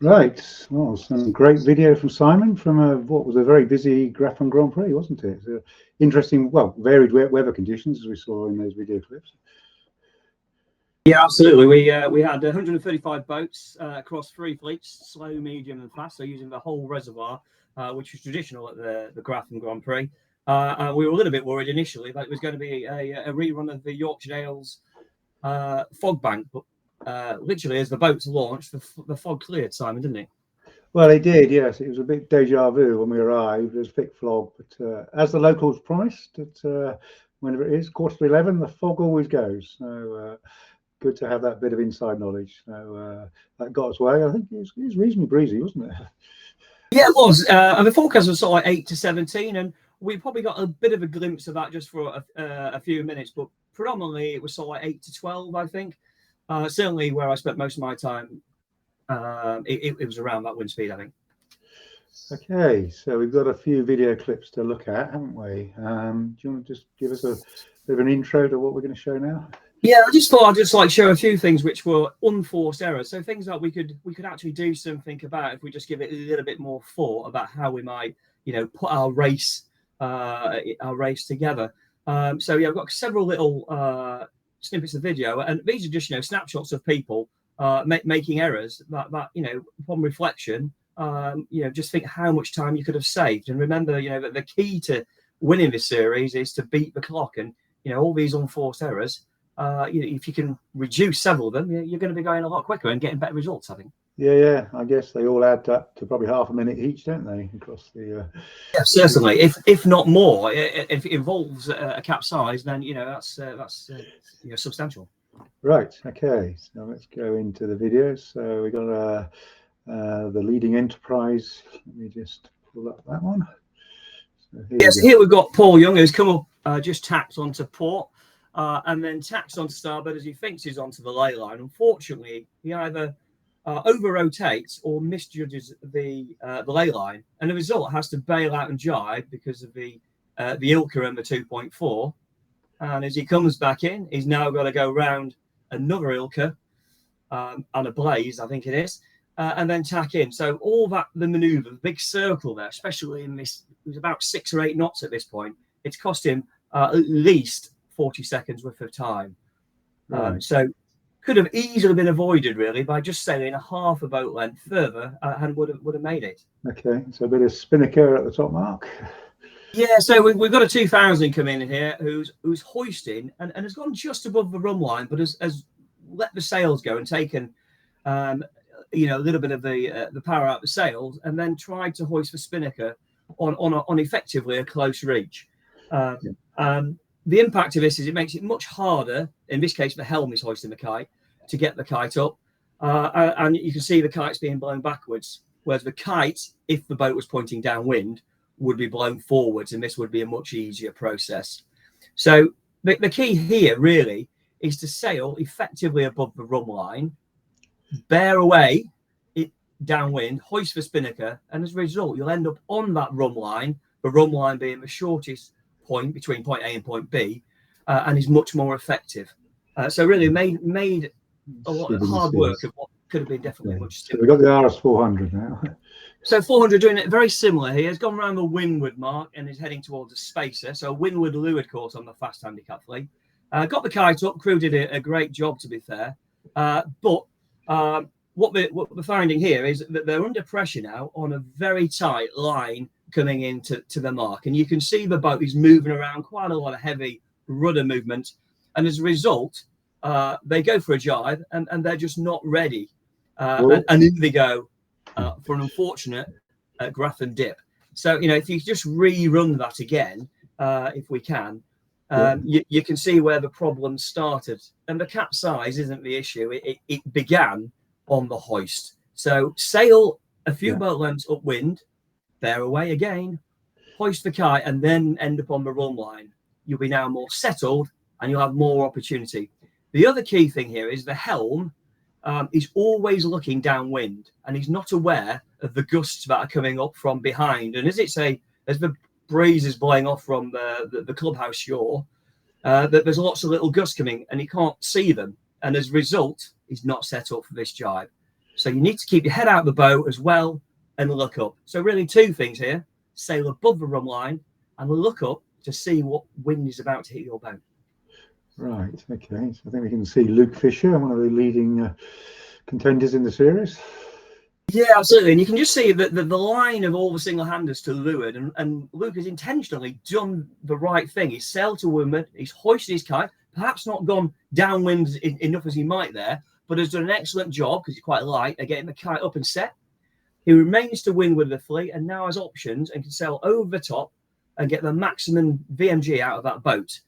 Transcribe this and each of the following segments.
Right. Well, some great video from Simon from what was a very busy Grafham Grand Prix, wasn't it? Interesting, well, varied weather conditions as we saw in those video clips. Yeah, absolutely. We had 135 boats across 3 fleets, slow, medium, and fast. So using the whole reservoir, which was traditional at the Grafham Grand Prix. We were a little bit worried initially that it was going to be a rerun of the Yorkshire Dales fog bank, but literally as the boats launched, the fog cleared, Simon, didn't it? Well, it did, yes. It was a bit deja vu when we arrived. There was thick fog, but as the locals promised, whenever it is, 11:15, the fog always goes. So good to have that bit of inside knowledge. So that got us away. I think it was reasonably breezy, wasn't it? Yeah, it was. And the forecast was sort of like 8 to 17, and we probably got a bit of a glimpse of that just for a few minutes, but predominantly it was sort of like 8 to 12, I think. Certainly where I spent most of my time, it was around that wind speed, I think. Okay, so we've got a few video clips to look at, haven't we? Do you want to just give us a bit of an intro to what we're going to show now? Yeah, I just thought I'd just like show a few things which were unforced errors. So things that we could actually do something about if we just give it a little bit more thought about how we might, put our race together. So yeah, I've got several little snippets of video, and these are just snapshots of people making errors that upon reflection, just think how much time you could have saved. And remember, that the key to winning this series is to beat the clock, and all these unforced errors. If you can reduce several of them, you're going to be going a lot quicker and getting better results, I think. Yeah. I guess they all add up to probably half a minute each, don't they? Across the. Yeah, certainly. If not more, if it involves a capsize, then that's substantial. Right. Okay. So let's go into the video. So we got the leading enterprise. Let me just pull up that one. So here we've got Paul Young, who's come up just tacked onto port. And then tacks onto starboard as he thinks he's onto the ley line. Unfortunately, he either over rotates or misjudges the ley line, and the result has to bail out and jibe because of the Ilka and the 2.4. And as he comes back in, he's now got to go round another Ilka and a blaze, I think it is, and then tack in. So all that the manoeuvre, the big circle there, especially in this, it was about 6 or 8 knots at this point. It's cost him at least 40 seconds worth of time. So could have easily been avoided really by just sailing a half a boat length further and would have made it. Okay, so a bit of spinnaker at the top mark. Yeah, so we've got a 2000 come in here who's hoisting and has gone just above the run line, but has let the sails go and taken a little bit of the power out of the sails, and then tried to hoist the spinnaker on effectively a close reach. The impact of this is it makes it much harder. In this case, the helm is hoisting the kite to get the kite up. And you can see the kite's being blown backwards. Whereas the kite, if the boat was pointing downwind, would be blown forwards. And this would be a much easier process. So the key here really is to sail effectively above the run line, bear away downwind, hoist the spinnaker. And as a result, you'll end up on that run line, the run line being the shortest point between point A and point B, and is much more effective. So really made a lot of hard work of what could have been definitely much simpler. So we've got the RS 400 now. So 400 doing it very similar. He has gone around the windward mark and is heading towards a spacer. So a windward leeward course on the fast handicap fleet. Got the kite up. Crew did a great job, to be fair. But what we're finding here is that they're under pressure now on a very tight line coming into the mark, and you can see the boat is moving around, quite a lot of heavy rudder movement, and as a result they go for a jibe and they're just not ready, and in they go for an unfortunate Grafham dip. So if you just rerun that again, if we can, you can see where the problem started, and the capsize isn't the issue. It began on the hoist. So sail a few boat lengths upwind, bear away again, hoist the kite, and then end up on the run line. You'll be now more settled and you'll have more opportunity. The other key thing here is the helm is always looking downwind, and he's not aware of the gusts that are coming up from behind. And as the breeze is blowing off from the clubhouse shore, there's lots of little gusts coming and he can't see them. And as a result, he's not set up for this jibe. So you need to keep your head out of the boat as well and look up. So really two things here: sail above the run line and look up to see what wind is about to hit your boat. Right, okay. So I think we can see Luke Fisher, one of the leading contenders in the series. Yeah, absolutely. And you can just see that the line of all the single-handers to leeward, and Luke has intentionally done the right thing. He's sailed to windward, he's hoisted his kite, perhaps not gone downwind enough as he might there, but has done an excellent job, because he's quite light, at getting the kite up and set. He remains to windward of the fleet and now has options and can sail over the top and get the maximum VMG out of that boat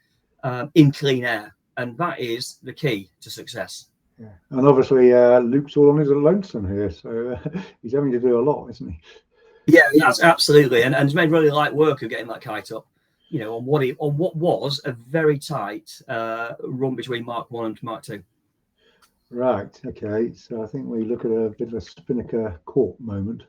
in clean air. And that is the key to success. Yeah. And obviously, Luke's all on his lonesome here, so he's having to do a lot, isn't he? Yeah, that's absolutely, and he's made really light work of getting that kite up. You know, on what was a very tight run between Mark 1 and Mark 2. Right. Okay. So I think we look at a bit of a Spinnaker court moment.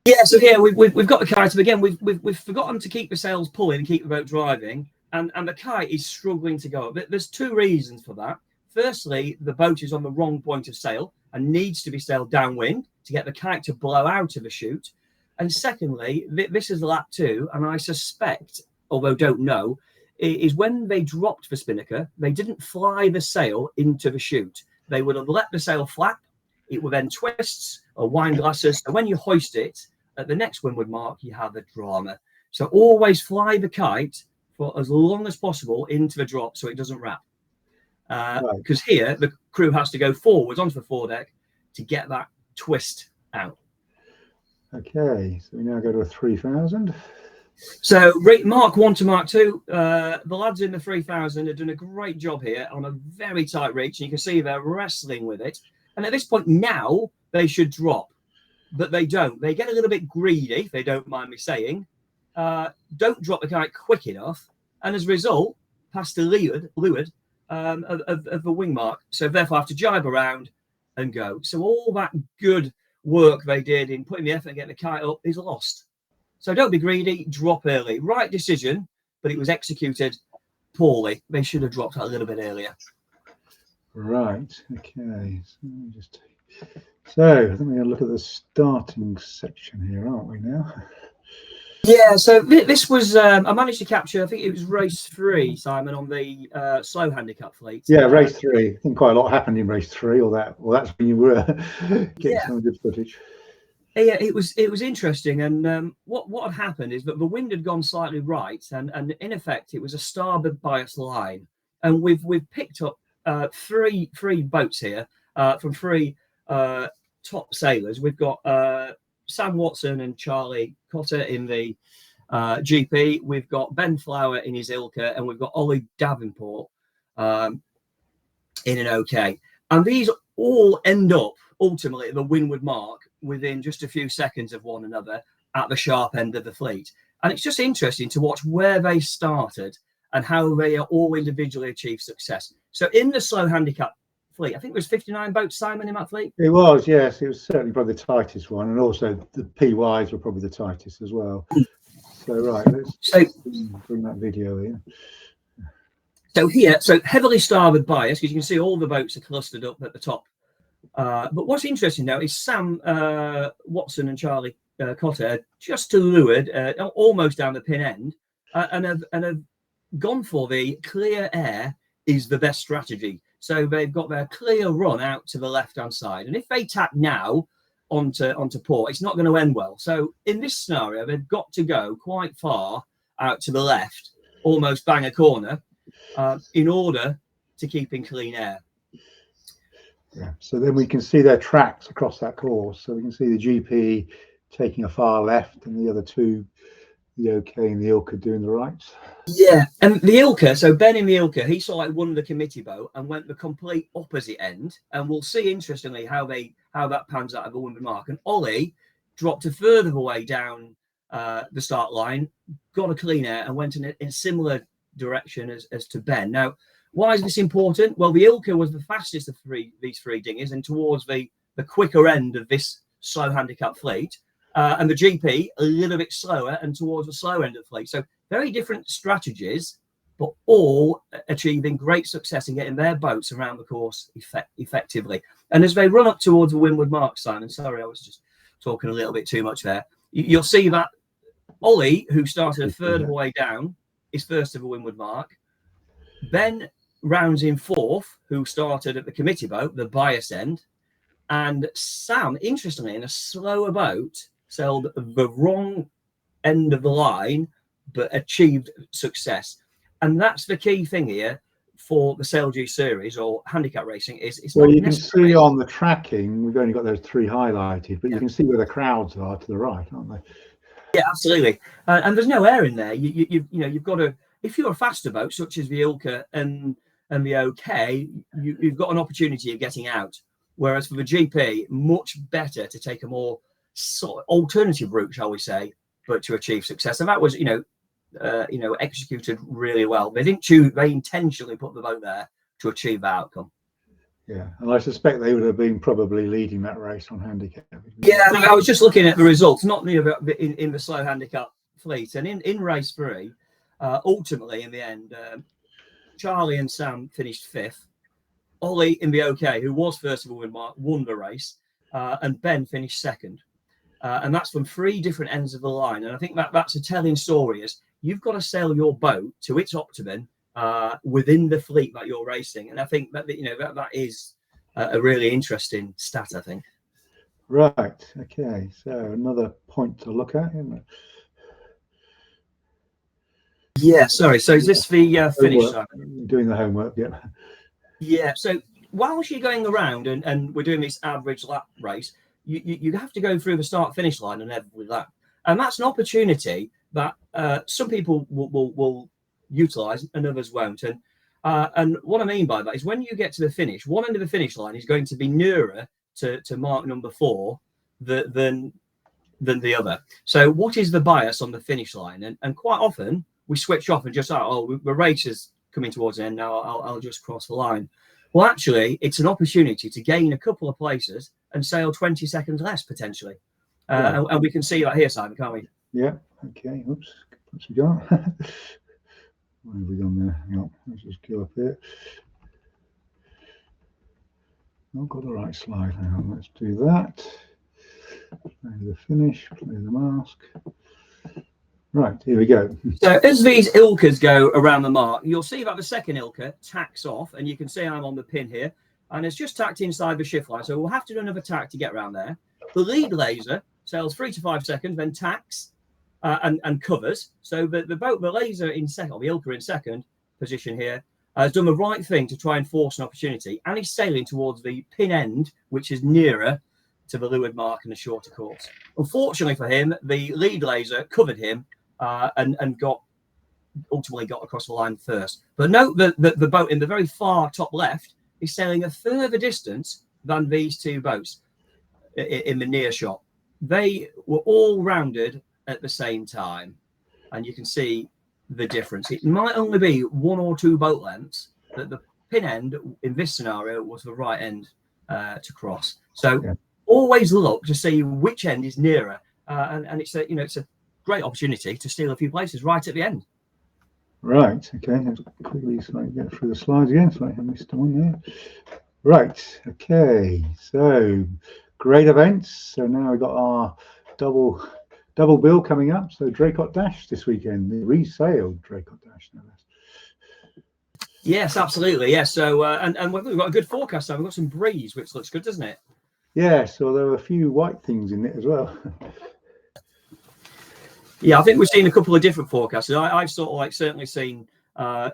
Yeah. So here we've got the kite up again. We've forgotten to keep the sails pulling and keep the boat driving, and the kite is struggling to go up. There's two reasons for that. Firstly, the boat is on the wrong point of sail and needs to be sailed downwind to get the kite to blow out of the chute. And secondly, this is lap 2, and I suspect, although don't know, is when they dropped the Spinnaker, they didn't fly the sail into the chute. They would have let the sail flap. It would then twists or wind glasses. And when you hoist it at the next windward mark, you have a drama. So always fly the kite for as long as possible into the drop so it doesn't wrap. Because here the crew has to go forwards onto the foredeck to get that twist out. Okay, so we now go to a 3000. So Mark 1 to Mark 2, the lads in the 3000 have done a great job here on a very tight reach, and you can see they're wrestling with it. And at this point now they should drop, but they don't. They get a little bit greedy, if they don't mind me saying. Don't drop the kite quick enough, and as a result, pass the leeward of the wing mark, so therefore have to jibe around and go. So all that good work they did in putting the effort and getting the kite up is lost. So don't be greedy, drop early. Right decision, but it was executed poorly. They should have dropped a little bit earlier. Right, okay. So I think we're going to look at the starting section here, aren't we now? Yeah, so this was, I managed to capture, I think it was race 3, Simon, on the slow handicap fleet. Yeah, race 3. I think quite a lot happened in race 3, or that's when you were getting some good footage. Yeah, it was interesting, and what had happened is that the wind had gone slightly right, and in effect it was a starboard bias line, and we've picked up three boats here from 3 top sailors. We've got Sam Watson and Charlie Cotter in the GP. We've got Ben Flower in his Ilka, and we've got Ollie Davenport in an OK. And these all end up ultimately at the windward mark within just a few seconds of one another at the sharp end of the fleet. And it's just interesting to watch where they started and how they are all individually achieved success. So in the slow handicap fleet, I think there was 59 boats, Simon, in that fleet. It was, yes. It was certainly probably the tightest one, and also the PYs were probably the tightest as well. So right, let's bring that video in. So here, so heavily starboard bias, because you can see all the boats are clustered up at the top. But what's interesting now is Sam Watson and Charlie Cotter just to leeward, almost down the pin end, and have gone for the clear air is the best strategy. So they've got their clear run out to the left-hand side. And if they tack now onto port, it's not going to end well. So in this scenario, they've got to go quite far out to the left, almost bang a corner, in order to keep in clean air. Yeah. So then we can see their tracks across that course. So we can see the GP taking a far left, and the other two, the OK and the Ilka, doing the right. Yeah, and the Ilka, so Ben in the Ilka, he sort of like won the committee boat and went the complete opposite end. And we'll see, interestingly, how that pans out at the windward mark. And Ollie dropped a further away down the start line, got a clean air, and went in a similar direction as to Ben. Now, why is this important? Well, the Ilka was the fastest of these three dinghies and towards the quicker end of this slow handicap fleet. And the GP a little bit slower and towards the slow end of the fleet. So very different strategies, but all achieving great success in getting their boats around the course effectively. And as they run up towards the windward mark, Simon, sorry, I was just talking a little bit too much there. You'll see that Ollie, who started a third of the way down, is first of the windward mark. Ben rounds in fourth, who started at the committee boat, the bias end. And Sam, interestingly, in a slower boat, sailed the wrong end of the line, but achieved success. And that's the key thing here for the Sailjuice series or handicap racing is it's well, not you can see on the tracking, we've only got those three highlighted, but you can see where the crowds are to the right, aren't they? Yeah, absolutely. And there's no air in there. You've got to, if you're a faster boat such as the Ilka and the OK, you've got an opportunity of getting out. Whereas for the GP, much better to take a more sort of alternative route, shall we say, but to achieve success. And that was, executed really well. They didn't choose; they intentionally put the boat there to achieve that outcome. Yeah, and I suspect they would have been probably leading that race on handicap. Yeah, I was just looking at the results, not in the slow handicap fleet, and in race 3, ultimately in the end, Charlie and Sam finished 5th. Ollie in the OK, who was first of all won the race, and Ben finished 2nd. And that's from 3 different ends of the line. And I think that's a telling story is you've got to sail your boat to its optimum within the fleet that you're racing. And I think that is a really interesting stat, I think. Right. Okay. So another point to look at, isn't it? Yeah. Sorry. So is this the finish? Doing the homework. Yeah. Yeah. So whilst you're going around and we're doing this average lap race, you have to go through the start-finish line on every lap, and that's an opportunity that some people will utilise and others won't. And what I mean by that is when you get to the finish, one end of the finish line is going to be nearer to mark number 4 than the other. So what is the bias on the finish line? And quite often we switch off and just the race is coming towards the end now. I'll just cross the line. Well, actually, it's an opportunity to gain a couple of places and sail 20 seconds less potentially. And we can see that here, Simon, can't we? Yeah. Okay. Oops. What's we got? Where have we gone there? Hang on. Let's just go up here. Not got the right slide. Hang on. Let's do that. Play the finish. Play the mask. Right. Here we go. So as these Ilkas go around the mark, you'll see that the second Ilka tacks off, and you can see I'm on the pin here, and it's just tacked inside the shift line. So we'll have to do another tack to get around there. The lead laser sails 3 to 5 seconds, then tacks and covers. So the laser in second, or the Ilka in second position here, has done the right thing to try and force an opportunity, and he's sailing towards the pin end, which is nearer to the leeward mark and the shorter course. Unfortunately for him, the lead laser covered him and ultimately got across the line first. But note that the boat in the very far top left is sailing a further distance than these 2 boats in the near shot. They were all rounded at the same time, and you can see the difference. It might only be 1 or 2 boat lengths that the pin end in this scenario was the right end to cross. So always look to see which end is nearer, and it's a great opportunity to steal a few places right at the end. Right. Okay. Let's quickly get through the slides again. So I missed one there. Right. Okay. So great events. So now we've got our double bill coming up. So Draycote Dash this weekend, the resailed Draycote Dash. Yes, absolutely. Yes. So and we've got a good forecast now. We've got some breeze, which looks good, doesn't it? Yes. So there are a few white things in it as well. Yeah, I think we've seen a couple of different forecasts. I've sort of certainly seen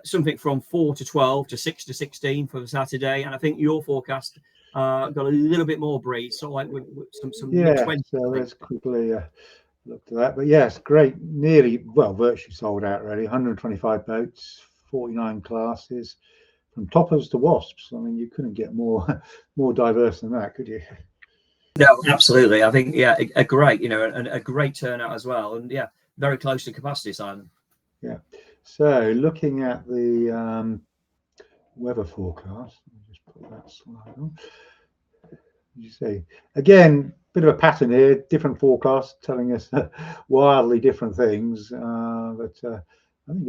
something from 4 to 12 to 6 to 16 for the Saturday, and I think your forecast got a little bit more breeze, sort of like with some mid-20s. So let's quickly look to that. But yes, great, virtually sold out already. 125 boats, 49 classes, from toppers to wasps. I mean, you couldn't get more diverse than that, could you? No, absolutely. I think a great, and a great turnout as well, and very close to capacity, Simon. Yeah. So looking at the weather forecast, let me just put that slide on. You see, again, bit of a pattern here. Different forecasts telling us wildly different things. But I think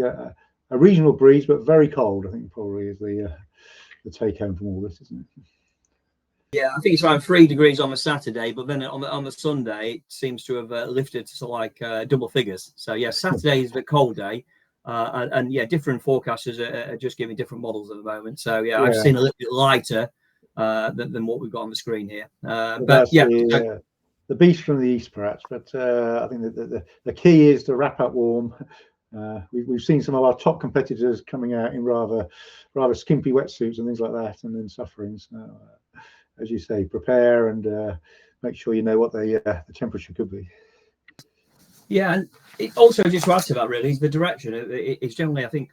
a reasonable breeze, but very cold. I think probably is the take home from all this, isn't it? Yeah, I think it's around 3 degrees on the Saturday, but then on the Sunday it seems to have lifted to like double figures. So yeah, Saturday is the cold day, and yeah, different forecasters are just giving different models at the moment. So yeah, I've seen a little bit lighter than what we've got on the screen here. But yeah, the beast from the east, perhaps. But I think that the key is to wrap up warm. We've seen some of our top competitors coming out in rather skimpy wetsuits and things like that, and then suffering. So, as you say, prepare and make sure you know what the temperature could be. Yeah, and it also just to add to that, really, is the direction. It's generally, I think,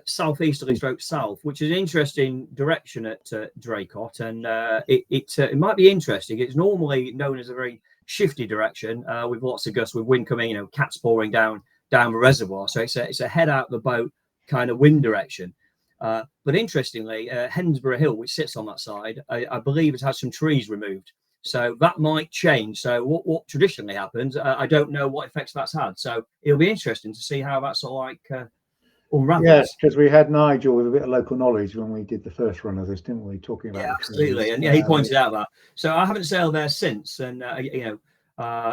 southeasterly stroke south, which is an interesting direction at Draycote, and it might be interesting. It's normally known as a very shifty direction with lots of gusts, with wind coming, cats pouring down the reservoir. So it's a head out the boat kind of wind direction. But interestingly, Hensborough Hill, which sits on that side, I believe it has some trees removed. So that might change. So what traditionally happens, I don't know what effects that's had. So it'll be interesting to see how that's all like unravels. Yes, because we had Nigel with a bit of local knowledge when we did the first run of this, didn't we? Talking about absolutely, and yeah, he pointed out that. So I haven't sailed there since, and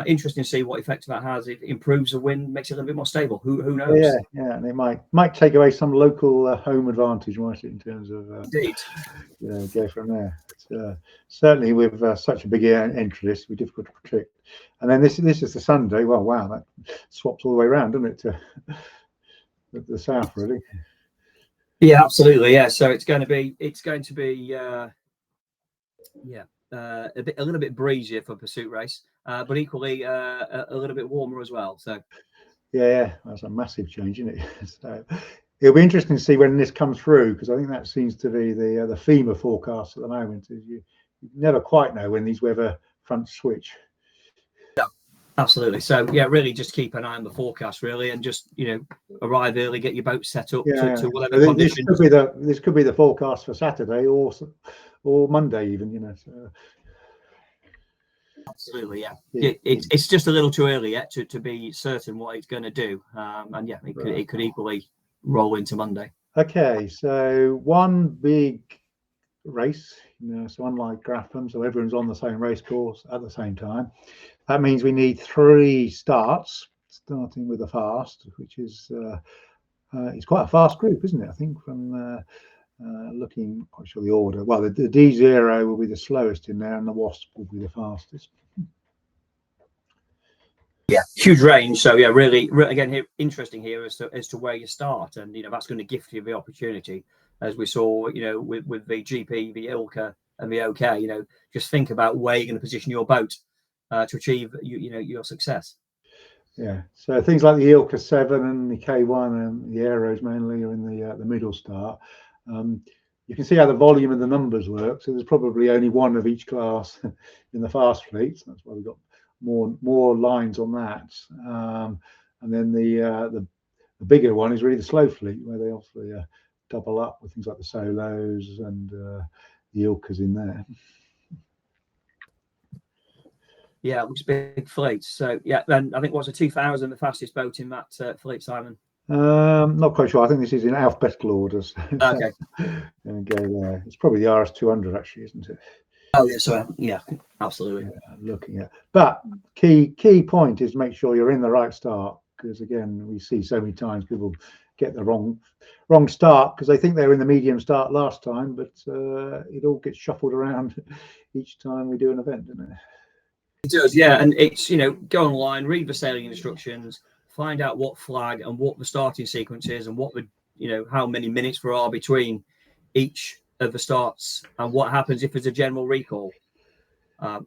interesting to see what effect that has. If it improves the wind, makes it a little bit more stable. Who knows? Yeah, and it might take away some local home advantage, might it, in terms of indeed, go from there. But, certainly, with such a big entry list, it'll be difficult to predict. And then this is the Sunday. Well, wow, that swaps all the way around, doesn't it? To the south, really. Yeah, absolutely. Yeah, so it's going to be a little bit breezier for pursuit race, but equally a little bit warmer as well. So yeah, that's a massive change, isn't it? So it'll be interesting to see when this comes through, because I think that seems to be the theme of forecasts at the moment. Is you never quite know when these weather fronts switch. Yeah, absolutely. So yeah, really just keep an eye on the forecast, really, and just arrive early, get your boat set up to whatever conditions. This could be the forecast for Saturday or Monday even. So. Absolutely, yeah. It's just a little too early yet to be certain what it's going to do, and yeah, it could equally roll into Monday. Okay, so one big race, so unlike Grafham, so everyone's on the same race course at the same time. That means we need 3 starts, starting with the fast, which is it's quite a fast group, isn't it? I think from looking, quite sure the order. Well, the D0 will be the slowest in there, and the Wasp will be the fastest. Yeah, huge range. So yeah, really again, interesting here as to where you start, and that's going to gift you the opportunity, as we saw, with the GP, the Ilka, and the OK. Just think about where you're going to position your boat to achieve your success. Yeah, so things like the Ilka 7 and the K1 and the Aeros mainly are in the middle start. You can see how the volume and the numbers work. So there's probably only one of each class in the fast fleet. So that's why we've got more lines on that. And then the bigger one is really the slow fleet, where they obviously double up with things like the Solos and the Ilkas in there. Yeah, it looks big fleet. So yeah, then I think what's a 2000 the fastest boat in that fleet, Simon? Not quite sure. I think this is in alphabetical orders. Okay. And go there. It's probably the RS200 actually, isn't it? Oh yeah, so yeah, absolutely. Looking at, but key point is make sure you're in the right start, because again, we see so many times people get the wrong start because they think they were in the medium start last time, but it all gets shuffled around each time we do an event, doesn't it? It does, yeah. And it's go online, read the sailing instructions, find out what flag and what the starting sequence is, and what the how many minutes there are between each of the starts, and what happens if there's a general recall.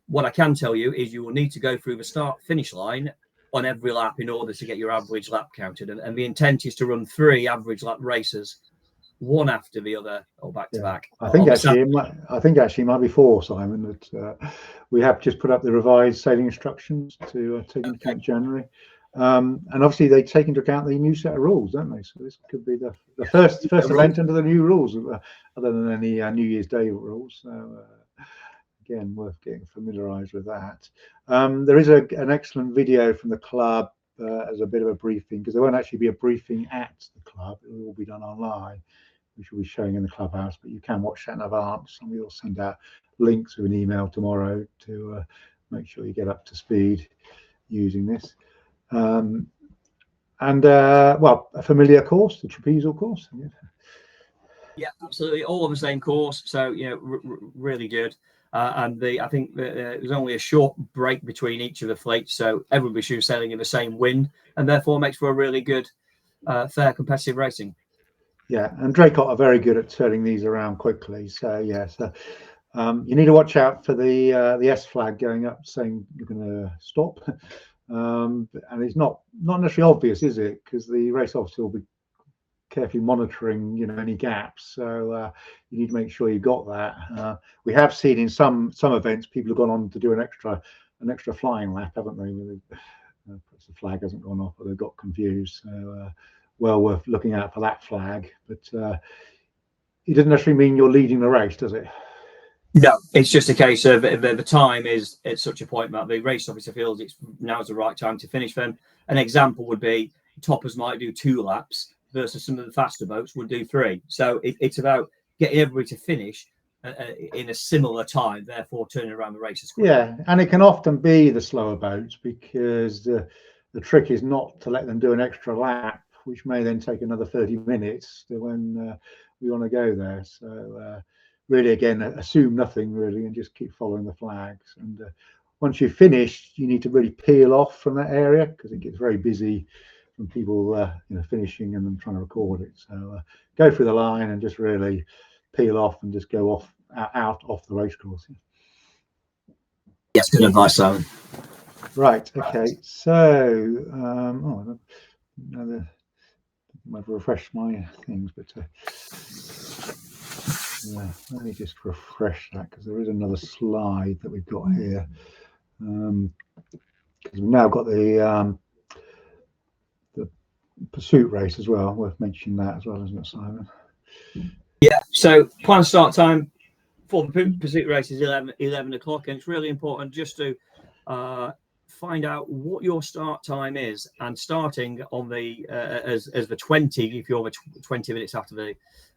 What I can tell you is you will need to go through the start finish line on every lap in order to get your average lap counted, and the intent is to run 3 average lap races, one after the other or back to back. I think actually it might be 4, Simon, that we have just put up the revised sailing instructions to take into account January. And obviously they take into account the new set of rules, don't they? So this could be the first event under the new rules, other than any New Year's Day rules. So again, worth getting familiarised with that. There is an excellent video from the club as a bit of a briefing, because there won't actually be a briefing at the club. It will all be done online, which will be showing in the clubhouse, but you can watch that in advance, and we'll send out links with an email tomorrow to make sure you get up to speed using this. Well, a familiar course, the trapezial course. Yeah, absolutely, all on the same course, so really good. And I think there's only a short break between each of the fleets, so everybody should be sailing in the same wind, and therefore makes for a really good, fair, competitive racing. Yeah, and Draycote are very good at turning these around quickly. So yeah, you need to watch out for the S flag going up saying you're going to stop, and it's not necessarily obvious, is it? Because the race officer will be carefully monitoring, any gaps. So you need to make sure you got that. We have seen in some events people have gone on to do an extra flying lap, haven't they? Perhaps the flag hasn't gone off, or they've got confused. So well worth looking out for that flag. But it doesn't necessarily mean you're leading the race, does it? No, it's just a case of the time is at such a point that the race officer feels now's the right time to finish them. An example would be toppers might do 2 laps versus some of the faster boats would do 3. So it's about getting everybody to finish in a similar time, therefore turning around the race as quickly. Yeah, and it can often be the slower boats, because the trick is not to let them do an extra lap, which may then take another 30 minutes to when we want to go there. So really, again, assume nothing really, and just keep following the flags. And once you've finished, you need to really peel off from that area, because it gets very busy from people finishing and then trying to record it. So go through the line and just really peel off and just go out off the race course. Yes, good advice, Simon. Right. Okay. So another. Might refresh my things, but let me just refresh that, because there is another slide that we've got here. Because we've now got the pursuit race as well. Worth mentioning that as well, isn't it, Simon? Yeah. So planned start time for the pursuit race is 11 o'clock, and it's really important just to find out what your start time is, and starting on the as the 20, if you're over 20 minutes after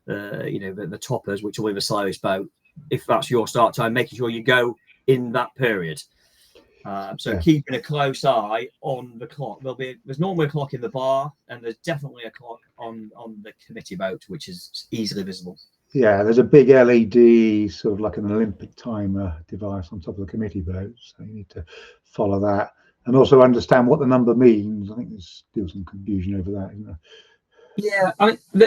the toppers, which will be the slowest boat, if that's your start time, making sure you go in that period. Keeping a close eye on the clock. There's normally a clock in the bar, and there's definitely a clock on the committee boat, which is easily visible. Yeah, there's a big LED, sort of like an Olympic timer device on top of the committee boat. So you need to follow that, and also understand what the number means. I think there's still some confusion over that, isn't there? Yeah,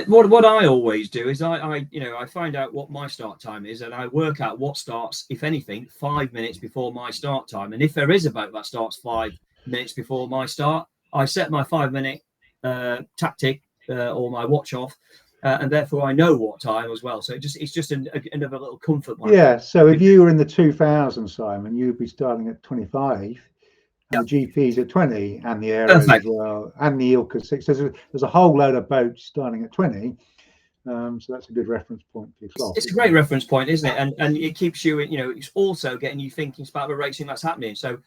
what I always do is I find out what my start time is, and I work out what starts, if anything, 5 minutes before my start time. And if there is a boat that starts 5 minutes before my start, I set my 5-minute tactic or my watch off. And therefore I know what time as well. So it's just another little comfort blanket. Yeah. So if you were in the 2000, Simon, you'd be starting at 25, and the GP's at 20, and the aeros as well, and the Ilka 6. There's a whole load of boats starting at 20. So that's a good reference point for your clock. It's a great reference point, isn't it? And it keeps you, it's also getting you thinking about the racing that's happening. So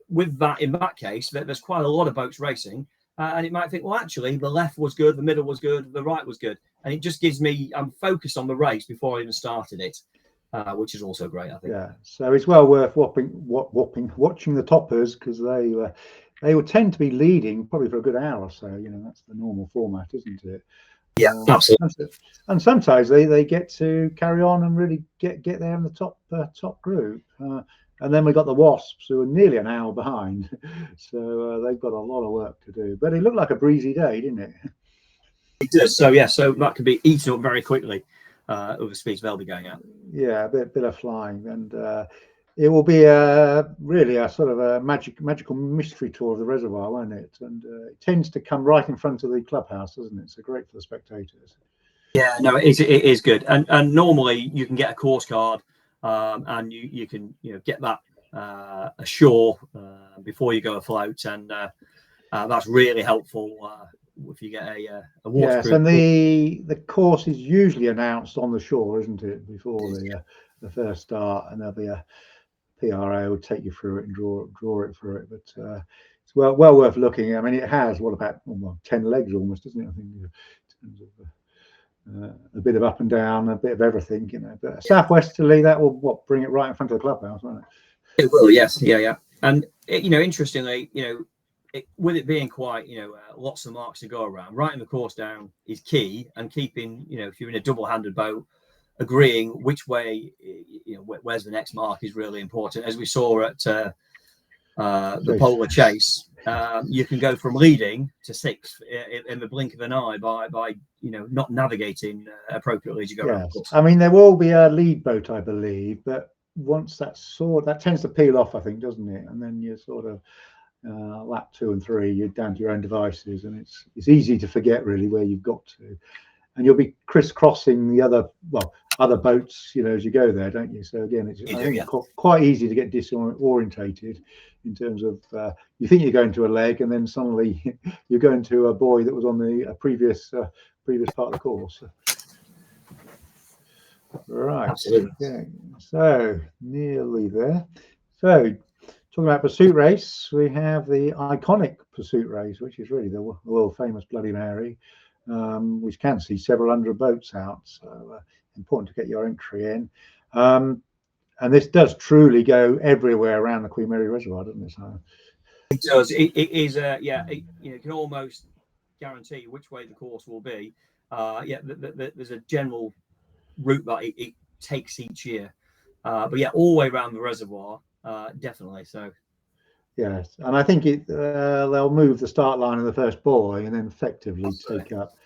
with that, in that case, there's quite a lot of boats racing. And it might think, well, actually, the left was good, the middle was good, the right was good. And it just gives me, I'm focused on the race before I even started it, which is also great, I think. Yeah, so it's well worth watching the toppers, because they will tend to be leading probably for a good hour or so. That's the normal format, isn't it? Yeah, absolutely. And sometimes they get to carry on and really get there in the top group. And then we've got the Wasps, who are nearly an hour behind. So they've got a lot of work to do. But it looked like a breezy day, didn't it? It does. So, yeah, so that could be eaten up very quickly over the speeds they'll be going at. Yeah, a bit of flying. And it will be really a sort of a magical mystery tour of the reservoir, won't it? And it tends to come right in front of the clubhouse, doesn't it? So great for the spectators. Yeah, no, it is good. And normally you can get a course card. And you can get that ashore before you go afloat, and that's really helpful if you get a waterproof. Yes, and the course is usually announced on the shore, isn't it, before the first start, and there'll be a PRO will take you through it and draw it through it. But it's well worth looking. I mean, it has about 10 legs almost, doesn't it? I think in terms of a bit of up and down, a bit of everything, But southwesterly, that will bring it right in front of the clubhouse, won't it? It will, yes, yeah. And interestingly, with it being quite, lots of marks to go around, writing the course down is key, and keeping, if you're in a double-handed boat, agreeing which way, where's the next mark is really important. As we saw at the Polar Chase, you can go from leading to sixth in the blink of an eye by not navigating appropriately as you go around the course. I mean, there will be a lead boat, I believe, but once that tends to peel off, I think, doesn't it? And then you're sort of lap 2 and 3, you're down to your own devices, and it's easy to forget really where you've got to, and you'll be crisscrossing the other boats, as you go there, don't you? So again, it's quite easy to get disorientated in terms of you think you're going to a leg, and then suddenly you're going to a buoy that was on the previous part of the course. Right. Absolutely. Okay. So nearly there. So talking about pursuit race, we have the iconic pursuit race, which is really the world famous Bloody Mary, which can see several hundred boats out. So important to get your entry in. And this does truly go everywhere around the Queen Mary Reservoir, doesn't it? So it does. It is. You can almost guarantee which way the course will be. There's a general route that it takes each year. But all the way around the reservoir. Definitely. So, yes, and I think they'll move the start line of the first buoy and then effectively take up.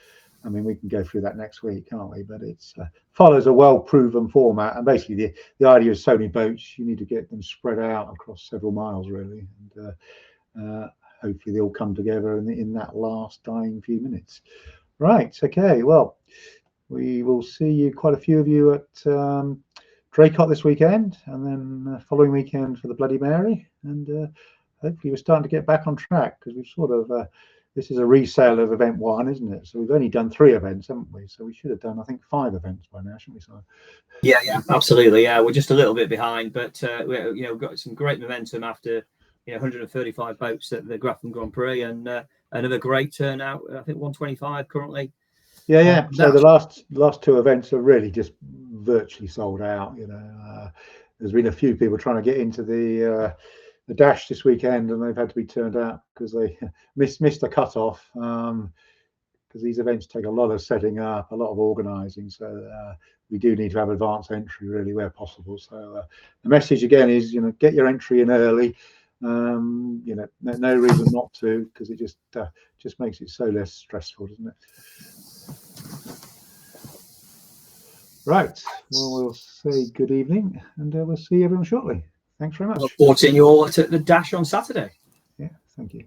I mean, we can go through that next week, can't we? But it follows a well-proven format, and basically the idea is so many boats, you need to get them spread out across several miles, really, and hopefully they all come together in that last dying few minutes. Right. Okay. Well, we will see quite a few of you at Draycote this weekend, and then following weekend for the Bloody Mary, and hopefully we're starting to get back on track, because we've sort of this is a resale of event 1, isn't it? So we've only done 3 events, haven't we? So we should have done, I think, 5 events by now, shouldn't we, Simon? Yeah, absolutely. Yeah, we're just a little bit behind, but we've got some great momentum after 135 boats at the Grafham Grand Prix, and another great turnout. I think 125 currently. Yeah. So the last 2 events are really just virtually sold out. There's been a few people trying to get into the dash this weekend, and they've had to be turned out because they missed the cutoff. Because these events take a lot of setting up, a lot of organising. So we do need to have advanced entry really where possible. So the message again is, get your entry in early. No reason not to, because it just makes it so less stressful, doesn't it? Right. Well, we'll say good evening, and we'll see everyone shortly. Thanks very much. Look forward to seeing you all at the Dash on Saturday. Yeah, thank you.